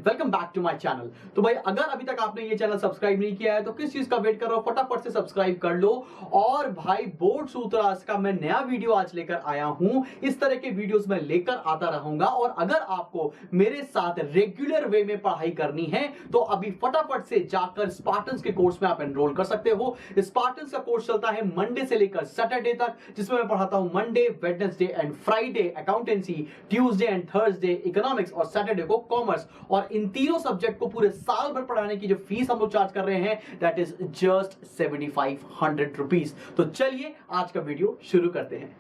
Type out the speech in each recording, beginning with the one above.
Welcome back to my channel. तो भाई अगर अभी तक आपने ये चैनल सब्सक्राइब नहीं किया है तो किस चीज का वेट कर रहे हो, फटाफट से सब्सक्राइब कर लो। और भाई बोर्ड सूत्रास का मैं नया वीडियो आज लेकर आया हूं। इस तरह के वीडियोस मैं लेकर आता रहूंगा और अगर आपको मेरे साथ रेगुलर वे में पढ़ाई करनी है तो अभी फटाफट से जाकर स्पार्टन्स के कोर्स में आप एनरोल कर सकते हो। स्पार्टन्स का कोर्स चलता है मंडे से लेकर सैटरडे तक, जिसमें मैं पढ़ाता हूं Monday, Wednesday and Friday accountancy, Tuesday and Thursday economics और सैटरडे को कॉमर्स। और इन तीनों सब्जेक्ट को पूरे साल भर पढ़ाने की जो फीस हम लोग चार्ज कर रहे हैं दैट इज जस्ट 7500 रुपीज। तो चलिए आज का वीडियो शुरू करते हैं।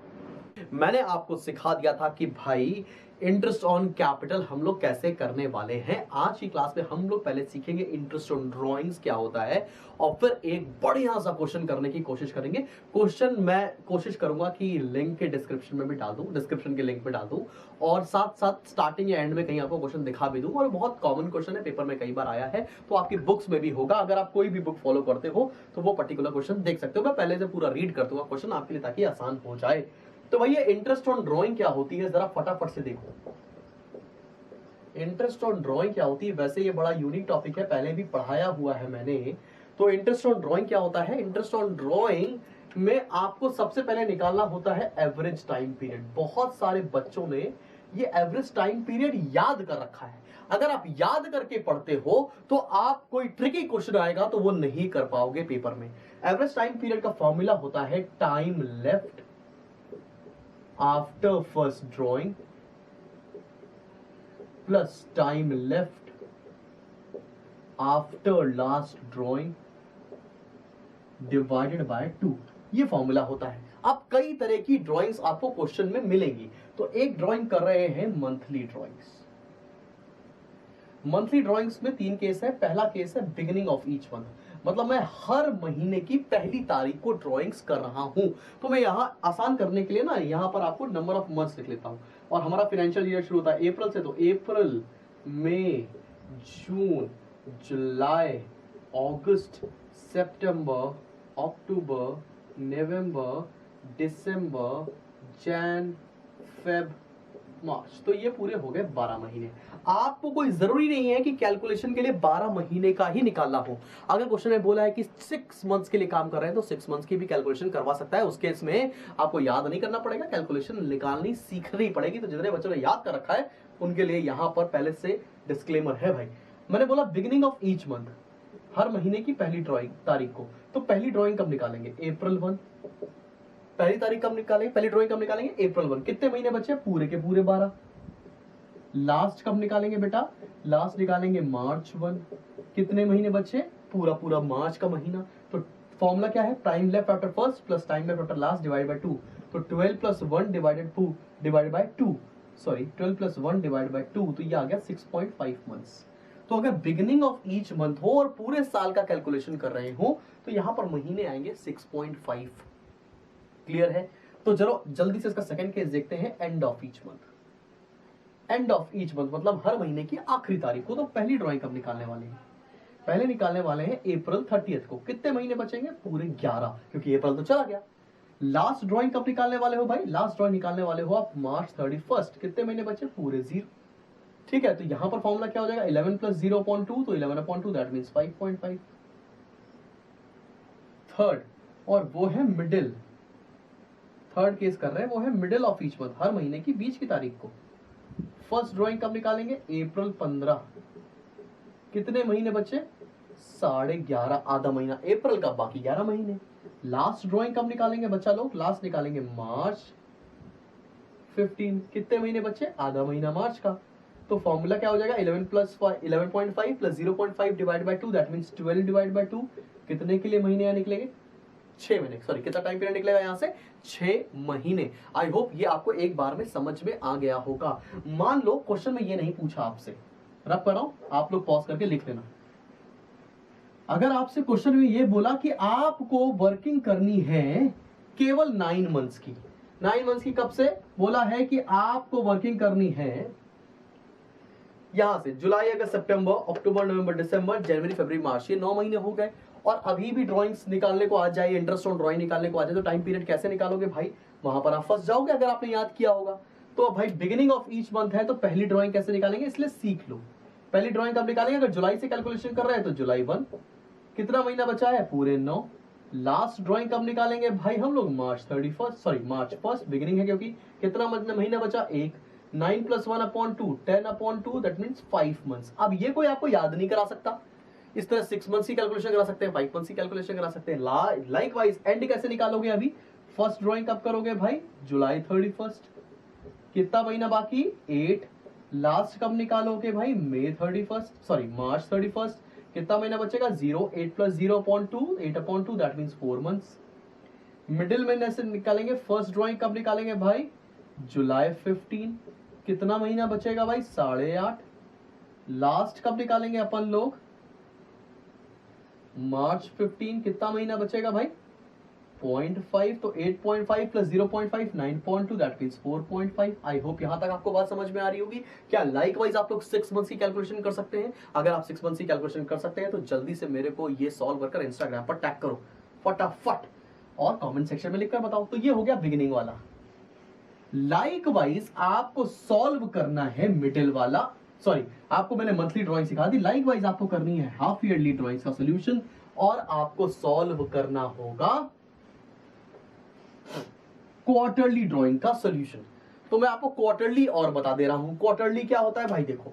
मैंने आपको सिखा दिया था कि भाई इंटरेस्ट ऑन कैपिटल हम लोग कैसे करने वाले हैं। आज की क्लास में हम लोग पहले सीखेंगे इंटरेस्ट ऑन ड्राइंग्स क्या होता है और फिर एक बढ़िया सा क्वेश्चन करने की कोशिश करेंगे। क्वेश्चन मैं कोशिश करूंगा कि लिंक के डिस्क्रिप्शन में भी डाल दूं, डिस्क्रिप्शन के लिंक में डाल दूं और साथ साथ स्टार्टिंग या एंड में कहीं आपको क्वेश्चन दिखा भी दूं। और बहुत कॉमन क्वेश्चन है, पेपर में कई बार आया है तो आपकी बुक्स में भी होगा। अगर आप कोई भी बुक फॉलो करते हो तो वो पर्टिकुलर क्वेश्चन देख सकते हो। मैं पहले से पूरा रीड कर दूंगा क्वेश्चन आपके लिए ताकि आसान हो जाए। तो भैया इंटरेस्ट ऑन ड्राइंग क्या होती है जरा फटाफट से देखो। इंटरेस्ट ऑन ड्राइंग क्या होती है, वैसे ये बड़ा यूनिक टॉपिक है, पहले भी पढ़ाया हुआ है मैंने। तो इंटरेस्ट ऑन ड्राइंग क्या होता है, इंटरेस्ट ऑन ड्राइंग में आपको सबसे पहले निकालना होता है एवरेज टाइम पीरियड। बहुत सारे बच्चों ने ये एवरेज टाइम पीरियड याद कर रखा है। अगर आप याद करके पढ़ते हो तो आप कोई ट्रिकी क्वेश्चन आएगा तो वो नहीं कर पाओगे पेपर में। एवरेज टाइम पीरियड का फॉर्मूला होता है time left after first drawing plus time left after last drawing divided by 2। ये फॉर्मूला होता है। अब कई तरह की ड्राइंग्स आपको क्वेश्चन में मिलेंगी। तो एक ड्राइंग कर रहे हैं मंथली ड्राइंग्स। मंथली ड्राइंग्स में 3 केस है। पहला केस है बिगिनिंग ऑफ ईच मंथ, मतलब मैं हर महीने की पहली तारीख को ड्राइंग्स कर रहा हूं। तो मैं यहां आसान करने के लिए ना यहां पर आपको नंबर ऑफ मंथ्स लिख लेता हूं। और हमारा फाइनेंशियल ईयर शुरू होता है अप्रैल से, तो अप्रैल, मई, जून, जुलाई, अगस्त, सितंबर, अक्टूबर, नवंबर, दिसंबर, जैन, फेब, मार्च। तो ये पूरे हो गए 12 महीने। आपको कोई जरूरी नहीं है कि कैलकुलेशन के लिए 12 महीने का ही निकालना हो। अगर क्वेश्चन में बोला है कि 6 मंथ्स के लिए काम कर रहे हैं तो 6 मंथ्स की भी कैलकुलेशन करवा सकता है। उस केस में आपको याद नहीं करना पड़ेगा, कैलकुलेशन निकालनी सीखनी पड़ेगी। तो जितने बच्चों ने याद कर रखा है उनके लिए यहां पर पहले से डिस्क्लेमर है भाई। मैंने बोला बिगिनिंग ऑफ ईच मंथ, हर महीने की पहली ड्राइंग तारीख को। तो पहली ड्राइंग कब निकालेंगे, अप्रैल 1। पहली तारीख कब निकालेंगे, पहली ड्राइंग कब निकालेंगे, अप्रैल 1। कितने महीने बचे, पूरे के पूरे 12। लास्ट कब निकालेंगे बेटा, लास्ट निकालेंगे मार्च 1। कितने महीने बचे, पूरा पूरा मार्च का महीना। तो फॉर्मूला क्या है, time left after first plus time left after last divide by 2। तो 12 plus 1 divided by 2, sorry 12 plus 1 divided by 2, तो ये आ गया 6.5 मंथ्स। तो अगर बिगिनिंग ऑफ ईच मंथ हो और पूरे साल का कैलकुलेशन कर रहे हो तो यहां पर महीने आएंगे 6.5। क्लियर है। तो चलो जल्दी से इसका सेकंड केस देखते हैं, and of each month. And of each month मतलब हर महीने की आखिरी तारीख को। तो पहली ड्राइंग कब निकालने वाले हैं, पहले निकालने वाले हैं अप्रैल 30 को। कितने महीने बचेंगे, पूरे 11, क्योंकि अप्रैल तो चला गया। लास्ट ड्राइंग कब निकालने वाले हो भाई, लास्ट ड्राइंग निकालने वाले हो आप मार्च 31। कितने महीने बचे, पूरे 0। ठीक है, तो यहां पर फॉर्मूला क्या हो जाएगा, 11 प्लस 0.2, तो 11/2 दैट मींस 5.5। थर्ड, और वो है मिडिल, थर्ड केस कर रहे हैं, वो है मिडिल ऑफ ईच मंथ, हर महीने की बीच की तारीख को। फर्स्ट ड्राइंग कब निकालेंगे, अप्रैल 15। कितने महीने बचे, 11.5, आधा महीना अप्रैल का, बाकी 11 महीने। लास्ट ड्राइंग कब निकालेंगे बच्चा लोग, लास्ट निकालेंगे मार्च 15। कितने महीने बचे, आधा महीना मार्च का। तो फॉर्मूला क्या हो जाएगा, 11.5 plus 0.5 divide by 2 that means 12 divide by 2। कितने के लिए महीने यहाँ निकलेंगे, 6 महीने, सॉरी कितना टाइम पीरियड निकलेगा यहां से, 6 महीने। आई होप ये आपको एक बार में समझ में आ गया होगा। मान लो क्वेश्चन में ये नहीं पूछा आपसे, रब कर रहा हूं, आप लोग पॉज करके लिख लेना। अगर आपसे क्वेश्चन में ये बोला कि आपको वर्किंग करनी है केवल 9 मंथ्स की, 9 मंथ्स की कब से बोला है कि आपको वर्किंग करनी है, यहां से जुलाई, अगस्त, सितंबर, अक्टूबर, नवंबर, दिसंबर, जनवरी, फरवरी, मार्च, ये 9 महीने हो गए। और अभी भी ड्राइंग्स निकालने को आ जाए, इंटरेस्ट ऑन ड्राइंग निकालने को आ जाए, तो टाइम पीरियड कैसे निकालोगे भाई, वहां पर आप फंस जाओगे अगर आपने याद किया होगा। तो भाई बिगिनिंग ऑफ ईच मंथ है तो पहली ड्राइंग कैसे निकालेंगे, इसलिए सीख लो। पहली ड्राइंग कब निकालेंगे? अगर जुलाई से कैलकुलेशन कर रहे हैं तो जुलाई 1। कितना महीना बचा है? पूरे 9। लास्ट ड्राइंग कब निकालेंगे भाई हम लोग? मार्च 31, सॉरी मार्च 1 बिगिनिंग है, क्योंकि कितना महीना बचा? 1। 9 + 1/2 10/2, दैट मीन्स 5 मंथ्स। अब ये कोई आपको याद नहीं करा सकता, इस तरह 6 मंथ्स की कैलकुलेशन करा सकते हैं, 5 मंथ्स की कैलकुलेशन करा सकते हैं। लाइक वाइज एंड कैसे निकालोगे? अभी फर्स्ट ड्राइंग कब करोगे भाई? जुलाई 31। कितना महीना बाकी? 8। लास्ट कब निकालोगे भाई? मई 31, सॉरी मार्च 31। कितना महीना बचेगा? 0। 8 + 0/2 8/2, दैट मीन्स 4 मंथ्स। मिडिल में से निकालेंगे। फर्स्ट ड्राइंग कब निकालेंगे भाई? जुलाई 15। कितना महीना बचेगा भाई? 8.5। लास्ट कब निकालेंगे अपन लोग? मार्च 15। कितना महीना बचेगा भाई? 0.5। तो 8.5 + 0.5 9.2, दैट मीन्स 4.5। आई होप यहां तक आपको बात समझ में आ रही होगी। क्या लाइक वाइज आप लोग 6 मंथ्स की कैलकुलेशन कर सकते हैं? अगर आप 6 मंथ्स की कैलकुलेशन कर सकते हैं तो जल्दी से मेरे को ये सॉल्व कर इंस्टाग्राम पर टैग करो फटाफट और कमेंट सेक्शन में लिखकर बताओ। तो ये हो गया बिगिनिंग वाला। लाइक वाइज आपको सॉल्व करना है मिडिल वाला, सॉरी आपको मैंने मंथली ड्राइंग सिखा दी, लाइक वाइज आपको करनी है हाफ ईयरली ड्राइंग्स का सोल्यूशन और आपको सॉल्व करना होगा क्वार्टरली ड्राइंग का सोल्यूशन। तो मैं आपको क्वार्टरली और बता दे रहा हूं। क्वार्टरली क्या होता है भाई? देखो,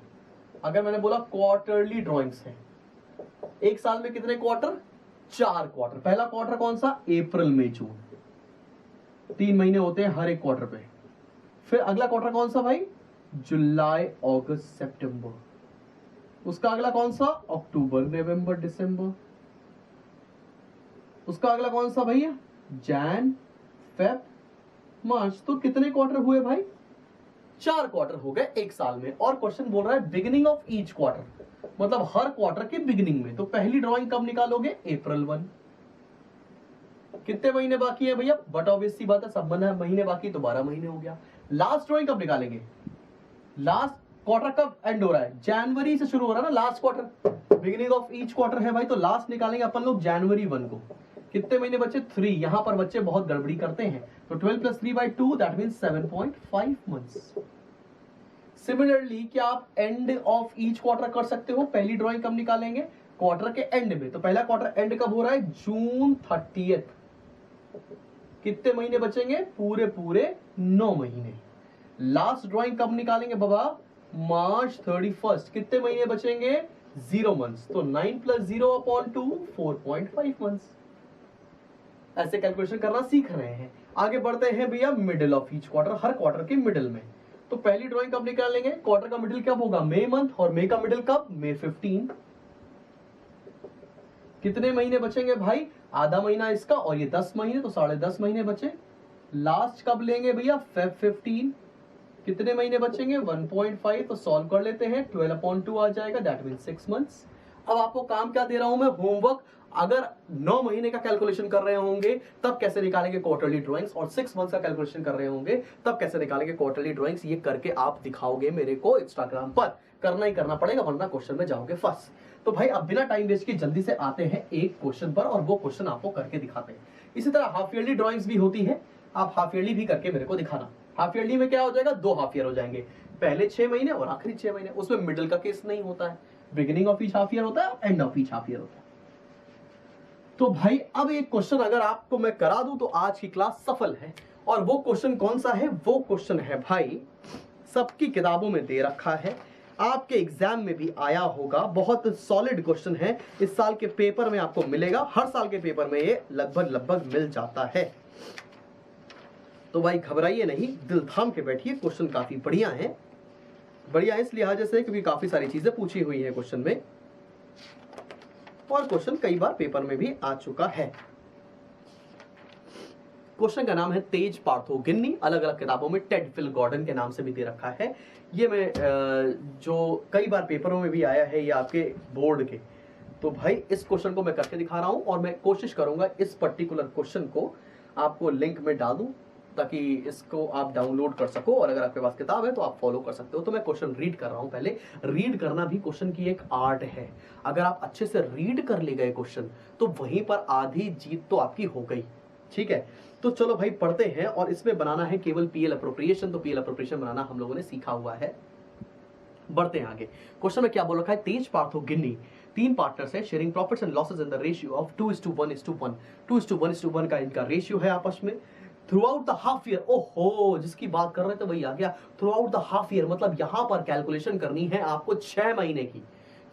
अगर मैंने बोला क्वार्टरली ड्राइंग्स है, एक साल में कितने क्वार्टर? 4 क्वार्टर। पहला क्वार्टर कौन सा? अप्रैल मई जून, 3 महीने होते हैं हर एक क्वार्टर पे। फिर अगला क्वार्टर कौन सा भाई? जुलाई अगस्त सितंबर। उसका अगला कौन सा? अक्टूबर नवंबर दिसंबर। उसका अगला कौन सा भैया? Jan Feb March. तो कितने क्वार्टर हुए भाई? 4 क्वार्टर हो गए एक साल में। और क्वेश्चन बोल रहा है बिगिनिंग ऑफ ईच क्वार्टर, मतलब हर क्वार्टर के बिगिनिंग में। तो पहली ड्राइंग कब निकालोगे? अप्रैल 1। कितने महीने बाकी है भैया? बट ऑब्वियस सी बात है, सब महीने बाकी, तो 12 महीने हो गया। लास्ट ड्राइंग कब निकालेंगे? लास्ट क्वार्टर कब एंड हो रहा है? जनवरी से शुरू हो रहा है ना last quarter, beginning of each quarter है भाई। तो लास्ट निकालेंगे अपन लोग जनवरी 1 को। कितने महीने बचे? 3। यहां पर बच्चे बहुत गड़बड़ी करते हैं, तो 12 + 3/2, दैट मीन्स 7.5 मंथ्स। सिमिलरली क्या आप एंड ऑफ ईच क्वार्टर कर सकते हो? पहली ड्राइंग कब निकालेंगे? क्वार्टर के एंड में। तो पहला क्वार्टर एंड कब हो रहा है? जून 30। कितने महीने बचेंगे? पूरे 9 महीने। लास्ट ड्राइंग कब निकालेंगे बाबा? मार्च 31। कितने महीने बचेंगे? 0 मंथ्स। तो 9 + 0/2 4.5 मंथ्स। ऐसे कैलकुलेशन करना सीख रहे हैं। आगे बढ़ते हैं भैया middle of each quarter, her quarter के मिडिल में। तो पहली ड्राइंग कब निकालेंगे? क्वार्टर का मिडिल कब होगा? मई मंथ। और मई का मिडिल कब? मई 15। कितने महीने बचेंगे भाई? आधा महीना इसका और ये 10 महीने, तो 10.5 महीने बचे। लास्ट कब लेंगे भैया? फेब 15। कितने महीने बचेंगे? 1.5। तो सॉल्व कर लेते हैं, 12/2 आ जाएगा, दैट मीन 6 मंथ्स। अब आपको काम क्या दे रहा हूं मैं? होमवर्क। अगर 9 महीने का कैलकुलेशन कर रहे होंगे तब कैसे निकालेंगे क्वार्टरली ड्राइंग्स, और 6 मंथ्स का कैलकुलेशन कर रहे होंगे तब कैसे निकालेंगे क्वार्टरली ड्राइंग्स, ये करके आप दिखाओगे मेरे को इंस्टाग्राम पर। करना ही करना पड़ेगा, वरना क्वेश्चन में जाओगे फंस। तो भाई अब बिना टाइम वेस्ट किए जल्दी से आते हैं एक क्वेश्चन पर, और वो क्वेश्चन आपको करके दिखाते हैं। इसी तरह हाफ ईयरली ड्राइंग्स भी होती है, आप हाफ ईयरली भी करके मेरे को दिखाना। हाफ ईयरली में क्या हो जाएगा? 2 हाफ ईयर हो जाएंगे, पहले 6 महीने और आखिरी 6 महीने। उसमें मिडिल का केस नहीं होता है, beginning of each half year होता है, and of each half year होता है। तो भाई अब एक क्वेश्चन अगर आपको मैं करा दूं तो आज की क्लास सफल है। और वो क्वेश्चन कौन सा है? वो क्वेश्चन है भाई, सबकी किताबों में दे रखा है, आपके एग्जाम में भी आया होगा, बहुत सॉलिड क्वेश्चन है, इस साल के पेपर में आपको मिलेगा, हर साल के पेपर में ये लगभग मिल जाता है। तो भाई घबराइए नहीं, दिल थाम के बैठिए, क्वेश्चन काफी बढ़िया है। बढ़िया इस लिहाजे से क्योंकि काफी सारी चीजें पूछी हुई है क्वेश्चन में, और क्वेश्चन कई बार पेपर में भी आ चुका है। क्वेश्चन का नाम है तेज पार्थोगिनी, अलग अलग किताबों में टेड फिल गॉर्डन के नाम से भी दे रखा है। ये मैं जो कई बार पेपरों में भी आया है, ये आपके बोर्ड के। तो भाई इस क्वेश्चन को मैं करके दिखा रहा हूं, और मैं कोशिश करूंगा इस पर्टिकुलर क्वेश्चन को आपको लिंक में डाल दूं ताकि इसको आप डाउनलोड कर सको, और अगर आपके पास किताब है तो आप फॉलो कर सकते हो। तो मैं क्वेश्चन रीड कर रहा हूं। पहले रीड करना भी क्वेश्चन की एक आर्ट है। अगर आप अच्छे से रीड कर ले गए क्वेश्चन तो वहीं पर आधी जीत तो आपकी हो गई। ठीक है, तो चलो भाई पढ़ते हैं। और इसमें बनाना है केवल पीएल अप्रोप्रिएशन, तो पीएल अप्रोप्रिएशन बनाना हम लोगों ने सीखा हुआ है। बढ़ते हैं आगे। क्वेश्चन में क्या बोल रखा है, तेज, पार्थो, गिन्नी 3 पार्टनर्स है, sharing profits and losses in the ratio of 2:1:1। 2:1:1 का इनका रेशियो है आपस में। Through out the half year, ओहो जिसकी बात कर रहे थे वही आ गया। Through out the half year मतलब यहां पर कैलकुलेशन करनी है आपको 6 महीने की,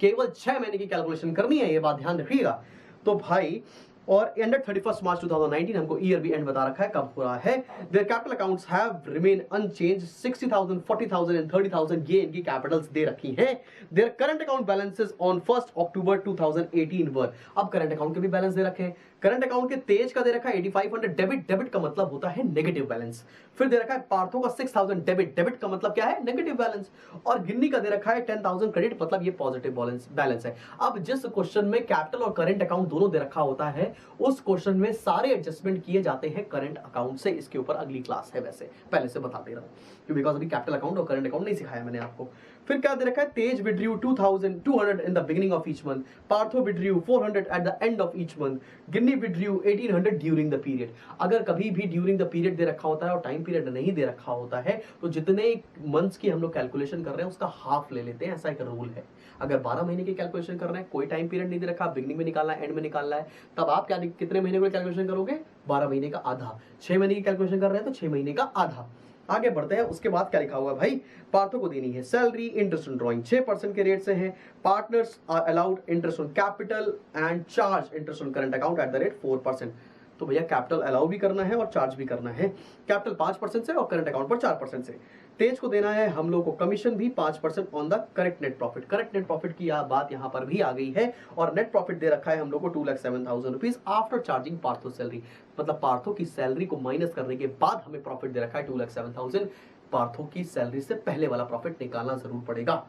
केवल 6 महीने की कैलकुलेशन करनी है, ये बात ध्यान रखिएगा। तो भाई और एंडेड 31 मार्च 2019, हमको ईयर भी एंड बता रखा है कब पूरा है। Their capital accounts have remain unchanged 60,000, 40,000 and 30,000, ये इनकी कैपिटल्स दे रखी हैं। Their current account balances on 1 October 2018 were, अब करंट अकाउंट के भी बैलेंस दे रखे हैं। करंट अकाउंट के तेज का दे रखा है 8500 डेबिट, डेबिट का मतलब होता है नेगेटिव बैलेंस। फिर दे रखा है पार्थो का 6000 डेबिट, डेबिट का मतलब क्या है, नेगेटिव बैलेंस। और गिन्नी का दे रखा है 10,000 क्रेडिट, मतलब ये पॉजिटिव बैलेंस है। अब जिस क्वेश्चन में कैपिटल और करंट अकाउंट दोनों दे रखा होता है, उस क्वेश्चन में सारे एडजस्टमेंट किए जाते हैं करंट अकाउंट से। इसके ऊपर अगली क्लास है, वैसे पहले से बता दे रहा हूं, बिकॉज अभी कैपिटल अकाउंट और करंट अकाउंट नहीं सिखाया मैंने आपको। फिर क्या दे रखा है, Tej withdrew 2,200 in the beginning of each month, Partho withdrew 400 at the end of each month, Ginni withdrew 1800 during the period. अगर कभी भी ड्यूरिंग द पीरियड दे रखा होता है और टाइम पीरियड नहीं दे रखा होता है, तो जितने मंथ्स की हम लोग कैलकुलेशन कर रहे हैं उसका हाफ ले लेते हैं, ऐसा एक रूल है। अगर 12 महीने की कैलकुलेशन कर रहे हैं, कोई टाइम पीरियड नहीं दे रखा, बिगिनिंग में निकालना है, एंड में निकालना है, तब आप क्या कितने महीने को कैलकुलेशन करोगे, 12 महीने का आधा। 6 महीने की कैलकुलेशन कर रहे हैं तो 6 महीने का आधा। आगे बढ़ते हैं, उसके बाद क्या लिखा हुआ है भाई, पार्थो को देनी है सैलरी, इंटरेस्ट ऑन ड्राइंग 6% के रेट से है। Partners are allowed interest on capital and charge interest on current account at the rate 4%। तो भैया कैपिटल अलाउ भी करना है और चार्ज भी करना है। कैपिटल 5% से और करंट अकाउंट पर 4% से। तेज को देना है हम लोग को कमीशन भी 5% on the correct net profit. Correct net profit की बात यहाँ पर भी आ गई है। और नेट प्रॉफिट दे रखा है हम लोग को 2,07,000 rupees after charging Partho salary, मतलब पार्थो की सैलरी को माइनस करने के बाद हमें प्रॉफिट दे रखा है 2,07,000। पार्थो की सैलरी से पहले वाला प्रॉफिट निकालना जरूर पड़ेगा।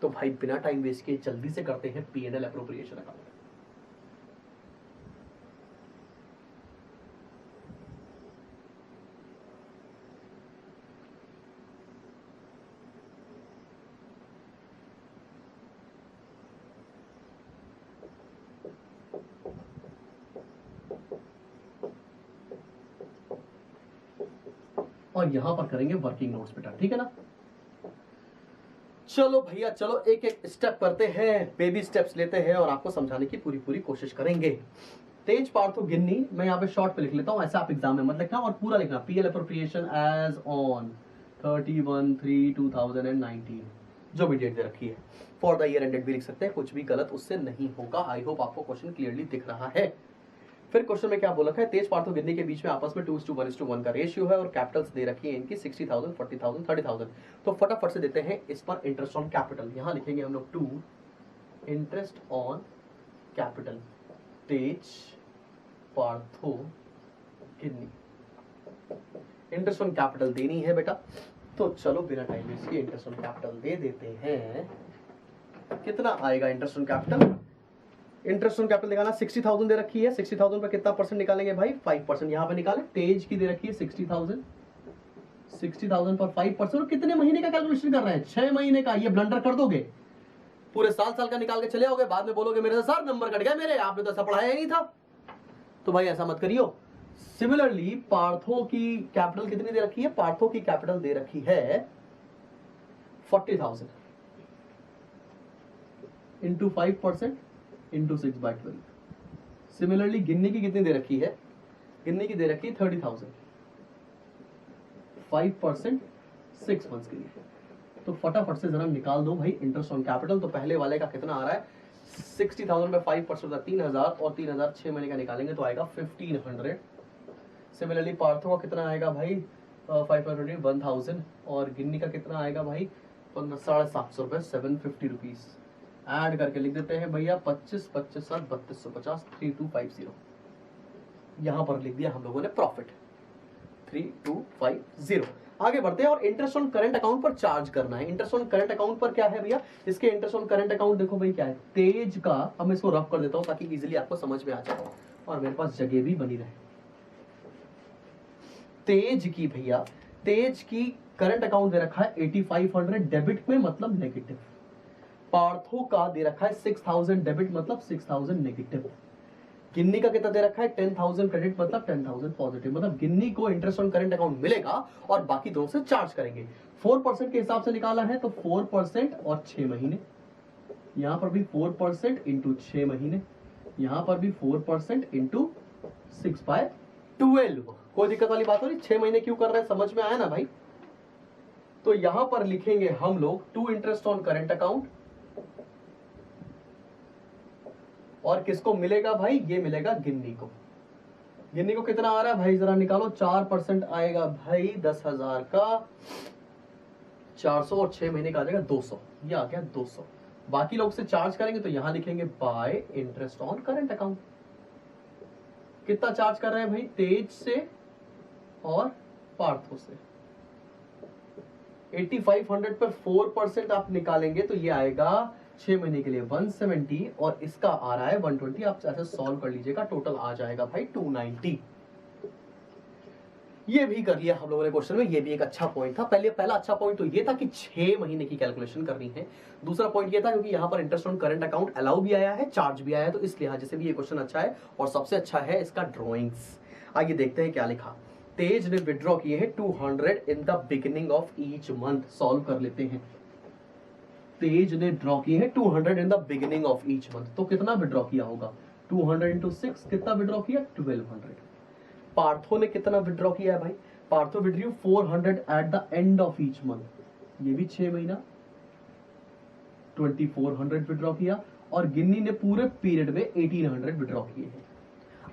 तो भाई बिना टाइम वेस्ट किए जल्दी से करते हैं P&L एप्रोप्रिएशन अकाउंट। और यहां पर करेंगे वर्किंग नोट्स बेटा, ठीक है ना। चलो भैया चलो एक एक स्टेप करते हैं, बेबी स्टेप्स लेते हैं और आपको समझाने की पूरी पूरी कोशिश करेंगे। तेज, पार्थो, गिन्नी, मैं यहाँ पे शॉर्ट पे लिख लेता हूँ, ऐसा आप एग्जाम में मत लिखना और पूरा लिखना। P&L एप्रोप्रिएशन एज ऑन 31/3/2019, जो भी डेट दे रखी है। फॉर द ईयर एंडेड भी लिख सकते हैं, कुछ भी गलत उससे नहीं होगा। आई होप आपको क्वेश्चन क्लियरली दिख रहा है। फिर क्वेश्चन में क्या बोल रखा है, तेज, पार्थो, गिन्नी के बीच में आपस में 2:1:1 का रेशियो है और कैपिटल्स दे रखी है इनकी 60,000, 40,000, 30,000। तो फटाफट से देते हैं इस पर इंटरेस्ट ऑन कैपिटल। यहां लिखेंगे हम लोग 2 interest on capital, Tej, Partho, Ginni. Interest on capital देनी है बेटा, तो चलो बिना टाइम वेस्ट किए इंटरेस्ट ऑन कैपिटल दे देते हैं। कितना आएगा interest on capital? Interest on capital निकालना 60,000 दे रखी है, 60,000 पर कितना परसेंट निकालेंगे भाई, 5%। यहाँ पे निकाले, तेज की दे रखी है 60,000, 60,000 पर 5%। और कितने महीने का कैलकुलेशन कर रहे हैं, 6 महीने का। ये ब्लंडर कर दोगे, पूरे साल का निकाल के चले आओगे, बाद में बोलोगे मेरे से सर नंबर कट गया मेरे, आपने तो ऐसा पढ़ाया ही नहीं था। तो भाई ऐसा मत करियो। सिमिलरली पार्थो की कैपिटल कितनी दे रखी है, पार्थो की कैपिटल दे रखी है 40,000 इंटू 5% इंटू 6/12। सिमिलरली गिन्नी की कितनी दे रखी है, गिन्नी की दे रखी है 30,000, 5% 6 मंथ्स के लिए। तो फटाफट से जरा निकाल दो भाई इंटरेस्ट ऑन कैपिटल। तो पहले वाले का कितना आ रहा है, 60,000 में 5% 3,000 और 3,000 6 महीने का निकालेंगे तो आएगा 1,500। सिमिलरली पार्थो का कितना आएगा भाई, 500 1,000 और गिन्नी का कितना आएगा भाई 750 रुपए, 750 रुपीज। ऐड करके लिख देते हैं भैया 25 25 7 3250, 3250। यहां पर लिख दिया हम लोगों ने प्रॉफिट 3250। आगे बढ़ते हैं और इंटरेस्ट ऑन करंट अकाउंट पर चार्ज करना है। इंटरेस्ट ऑन करंट अकाउंट पर क्या है भैया, इसके इंटरेस्ट ऑन करंट अकाउंट देखो भाई क्या है, तेज का, अब मैं इसको रफ कर देता हूं ताकि इजीली आपको समझ में आ जाए और मेरे पास जगह भी बनी रहे। तेज की भैया, तेज की करंट अकाउंट दे रखा है 8500 डेबिट में, मतलब नेगेटिव। पार्थो का दे रखा है 6000 डेबिट, मतलब 6000 नेगेटिव। गिन्नी का कितना दे रखा है 10,000 क्रेडिट मतलब 10,000 पॉजिटिव, मतलब गिन्नी को इंटरेस्ट ऑन करंट अकाउंट मिलेगा और बाकी दोनों से चार्ज करेंगे। 4% के हिसाब से निकाला है तो 4% और 6 महीने, यहां पर भी 4% इंटू 6 महीने, यहां पर भी 4% इंटू 6/12। कोई दिक्कत वाली बात हो रही? 6 महीने क्यों कर रहे हैं, समझ में आया ना भाई? तो यहां पर लिखेंगे हम लोग to interest on current account, और किसको मिलेगा भाई? ये मिलेगा गिन्नी को। गिन्नी को कितना आ रहा है भाई, जरा निकालो। 4% आएगा भाई 10,000 का, 400 और 6 महीने का आ जाएगा 200, ये आ गया 200। बाकी लोग से चार्ज करेंगे तो यहां लिखेंगे bye interest on current account. कितना चार्ज कर रहे हैं भाई? तेज से और पार्थो से। 8500 पर 4% आप निकालेंगे तो ये आएगा 6 महीने के लिए 170 और इसका आ रहा है 120। आप ऐसे सॉल्व कर लीजिएगा, टोटल आ जाएगा भाई 290। ये भी कर लिया हम लोगों ने क्वेश्चन में, ये भी एक अच्छा पॉइंट था। पहला अच्छा पॉइंट तो ये था कि 6 महीने की कैलकुलेशन करनी है। दूसरा पॉइंट ये था क्योंकि यहाँ पर interest on current account allow भी आया है, चार्ज भी आया है, तो इस लिहाज से भी ये क्वेश्चन अच्छा है। और सबसे अच्छा है इसका ड्रॉइंग्स। आइए देखते हैं क्या लिखा। तेज ने विड्रॉ किए हैं 200 इन the beginning of each month. Solve कर लेते हैं। तेज ने ड्रॉ किए हैं 200 इन the beginning of each month, तो कितना विड्रॉ किया होगा? 200 इंटू 6 कितना विड्रॉ किया? 1200। पार्थो ने कितना विड्रॉ किया है भाई? Partho withdraw 400 at the end of each month, ये भी 6 महीना 2400 विड्रॉ किया। और गिन्नी ने पूरे पीरियड में 1800 विड्रॉ किए हैं।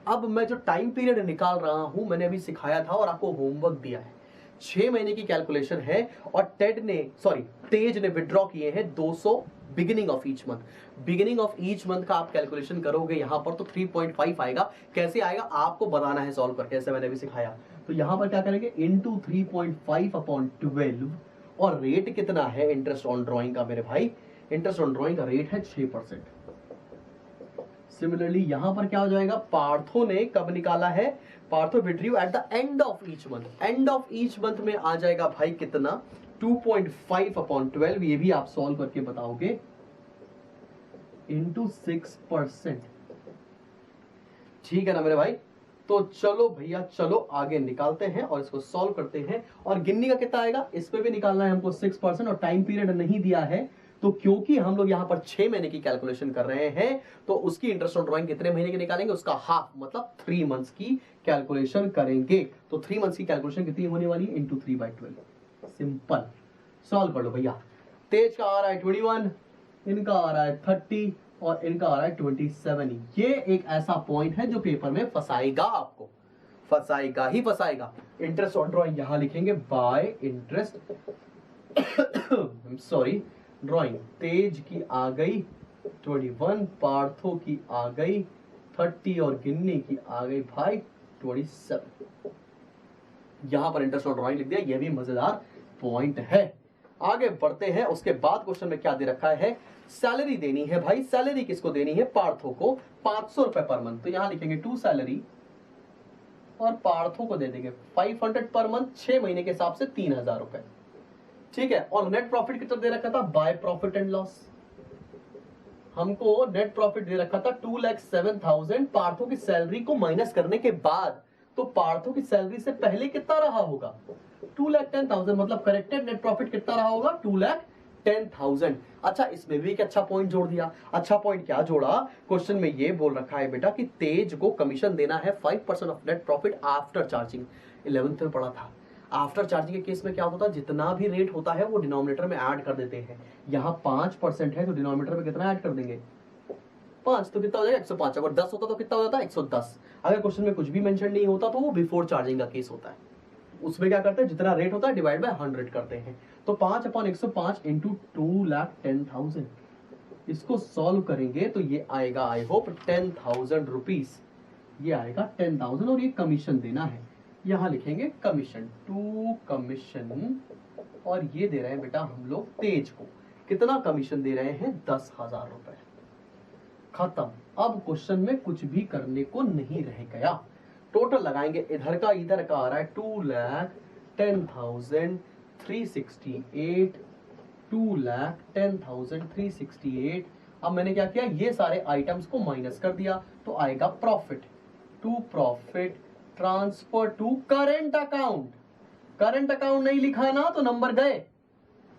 अब मैं जो टाइम पीरियड निकाल रहा हूं, मैंने अभी सिखाया था और आपको होमवर्क दिया है। 6 महीने की कैलकुलेशन है और तेज ने विड्रॉ किए हैं 200 beginning of each month. Beginning of each month का आप कैलकुलेशन करोगे यहां पर तो 3.5 आएगा। कैसे आएगा आपको बताना है सॉल्व करके, ऐसे मैंने अभी सिखाया। तो यहां पर क्या करेंगे? Into 3.5 upon 12। और रेट कितना है इंटरेस्ट ऑन ड्रॉइंग का मेरे भाई? इंटरेस्ट ऑन ड्रॉइंग का रेट है 6%। सिमिलरली यहां पर क्या हो जाएगा? पार्थो ने कब निकाला है? Partho withdraw eight the end of each month. And of each month में आ जाएगा भाई कितना? 2.5 अपॉन 12। ये भी आप सॉल्व करके बताओगे इंटू 6%। ठीक है ना मेरे भाई? तो चलो भैया, चलो आगे निकालते हैं और इसको सॉल्व करते हैं। और गिन्नी का कितना आएगा इस पे भी निकालना है हमको 6%। और टाइम पीरियड नहीं दिया है तो क्योंकि हम लोग यहाँ पर 6 महीने की कैलकुलेशन कर रहे हैं तो उसकी इंटरेस्ट ऑन ड्रॉइंग कितने महीने की निकालेंगे? उसका हाफ मतलब 3 मंथ्स की कैलकुलेशन करेंगे। तो 3 मंथ्स की कैलकुलेशन कितनी होने वाली है? इंटू 3/12। सिंपल। सॉल्व कर लो भैया। तेज का आ रहा है 21, इनका आ रहा है 30 और इनका आ रहा है 27। ये एक ऐसा पॉइंट है जो पेपर में फंसाएगा, आपको फंसाएगा ही फंसाएगा। इंटरेस्ट ऑन ड्रॉइंग यहां लिखेंगे बाय इंटरेस्ट सॉरी ड्रॉइंग। तेज की आ गई 21, पार्थो की आ गई 30 और गिन्नी की आ गई भाई 27। यहां पर इंटरेस्ट ऑन ड्रॉइंग लिख दिया। यह भी मजेदार पॉइंट है। आगे बढ़ते हैं। उसके बाद क्वेश्चन में क्या दे रखा है? सैलरी देनी है भाई। सैलरी किसको देनी है? पार्थो को 500 रुपए पर मंथ। तो यहां लिखेंगे टू सैलरी और पार्थो को दे देंगे 500 पर मंथ। 6 महीने के हिसाब से 3000 रुपए। ठीक है। और नेट प्रॉफिट कितना दे रखा था? By profit and loss. हमको नेट प्रॉफिट दे रखा था 2,07,000 पार्थो की सैलरी को माइनस करने के बाद। तो पार्थो की सैलरी से पहले कितना रहा होगा? 2,10,000। मतलब करेक्टेड नेट प्रॉफिट कितना रहा होगा? 2,10,000। अच्छा, इसमें भी एक अच्छा पॉइंट जोड़ दिया। अच्छा पॉइंट क्या जोड़ा? क्वेश्चन में ये बोल रखा है बेटा कि तेज को कमीशन देना है 5% of net profit after charging. 11th में पढ़ा था। आफ्टर चार्जिंग के केस में क्या होता है? जितना भी रेट होता है वो डिनोमिनेटर में ऐड कर देते हैं। यहाँ 5% है तो डिनोमिनेटर में कितना ऐड कर देंगे? 5। तो कितना हो जाएगा? 105। अगर 10 होता तो कितना हो जाता है? 110। अगर क्वेश्चन में कुछ भी मेंशन नहीं होता तो वो बिफोर चार्जिंग का केस होता है। उसमें क्या करते हैं? जितना रेट होता है डिवाइड बाय 100 करते हैं। तो 5/105 इंटू 2,10,000। इसको सॉल्व करेंगे तो ये आएगा आई होप 10,000 रुपीज। ये आएगा 10,000 और ये कमीशन देना है। यहां लिखेंगे कमीशन टू कमीशन। और ये दे रहे हैं बेटा हम लोग तेज को। कितना कमीशन दे रहे हैं? 10,000 रुपए। खत्म। अब क्वेश्चन में कुछ भी करने को नहीं रह गया। टोटल लगाएंगे। इधर का इधर का आ रहा है 2,10,368, 2,10,368 अब मैंने क्या किया, ये सारे आइटम्स को माइनस कर दिया, तो आएगा profit. To profit transfer to current account. Current account नहीं लिखा ना तो नंबर गए,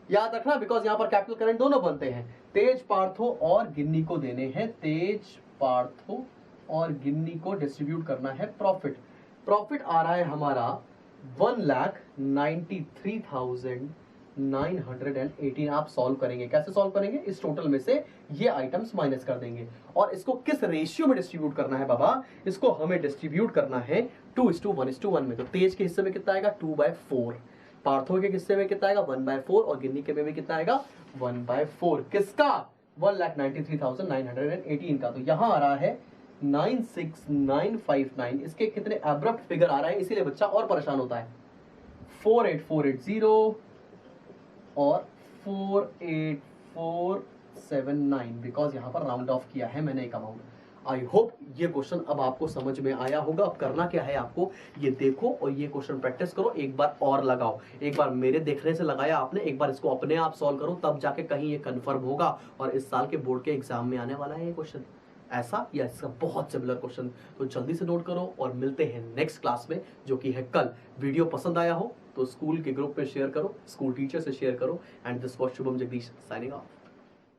याद रखना, बिकॉज यहां पर कैपिटल करंट दोनों बनते हैं। तेज पार्थो और गिन्नी को देने हैं, तेज पार्थो और गिन्नी को डिस्ट्रीब्यूट करना है प्रॉफिट। प्रॉफिट आ रहा है हमारा 1,93,918। आप सॉल्व करेंगे, कैसे सॉल्व करेंगे, इस टोटल में से ये आइटम्स माइनस कर देंगे। और इसको किस रेशियो में डिस्ट्रीब्यूट करना है बाबा, इसको हमें डिस्ट्रीब्यूट करना है 2:1:1 में। तो तेज के हिस्से में कितना आएगा, 2/4। पार्थो के हिस्से में कितना आएगा, 1/4। और गिन्नी के में भी कितना आएगा, 1/4। किसका, 1,93,918 का। तो यहां आ रहा है 96959। इसके कितने एब्रप्ट फिगर आ रहा है, इसीलिए बच्चा और परेशान होता है। 48480 और 48479, बिकॉज यहां पर राउंड ऑफ किया है मैंने एक अमाउंट। आई होप ये क्वेश्चन अब आपको समझ में आया होगा। अब करना क्या है आपको, ये देखो और ये क्वेश्चन प्रैक्टिस करो, एक बार और लगाओ। एक बार मेरे देखने से लगाया आपने, एक बार इसको अपने आप सॉल्व करो, तब जाके कहीं ये कंफर्म होगा। और इस साल के बोर्ड के एग्जाम में आने वाला है ये क्वेश्चन, ऐसा या इसका बहुत सिमिलर क्वेश्चन। तो जल्दी से नोट करो और मिलते हैं नेक्स्ट क्लास में, जो कि है कल। वीडियो पसंद आया हो तो स्कूल के ग्रुप में शेयर करो, स्कूल टीचर से शेयर करो। And this was Shubham Jagdish signing off.